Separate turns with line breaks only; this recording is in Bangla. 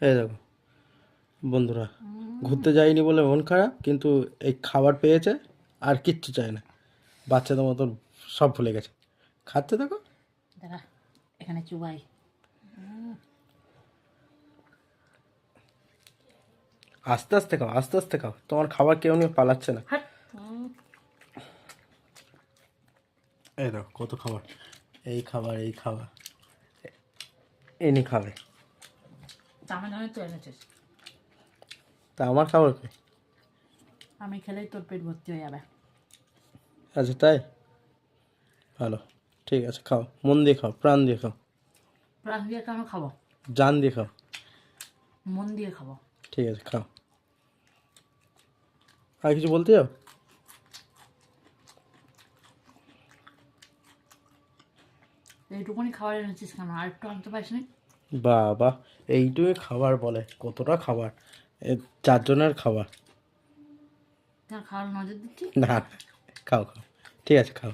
এই দেখো বন্ধুরা, ঘুরতে যায়নি বলে মন খারাপ, কিন্তু এই খাবার পেয়েছে আর কিচ্ছু চায় না। বাচ্চাদের মতন সব ভুলে গেছে। খাচ্ছে দেখো।
দাঁড়া, এখানে চুবাই।
আস্তে আস্তে খাও, আস্তে আস্তে খাও, তোমার খাবার কেউ নিয়ে পালাচ্ছে না।
হাট।
এই দেখো কত খাবার, এই খাবার, এই খাবার, এনি খাবে।
দামে দামে তো এনেছিস,
তা আমার খাবার কি?
আমি খেলেই তোর পেট ভর্তি হয়ে যাবে।
আচ্ছা তাই, ভালো, ঠিক আছে, খাও, মন দিয়ে খাও, প্রাণ দিয়ে খাও,
প্রাণ দিয়ে কেন খাবো?
জান দিয়ে খাও।
মন দিয়ে খাবো।
ঠিক আছে, খাও। আর কিছু বলতে যাও?
এইটুকুনি খাবার এনেছিস কেন? আর একটু আনতে পারিস নি?
বাবা, এইটুকু খাবার বলে? কতটা খাবার, এ 4 জনের খাবার।
তার খাওয়ার নজর দিচ্ছি।
না, খাও খাও, ঠিক আছে, খাও।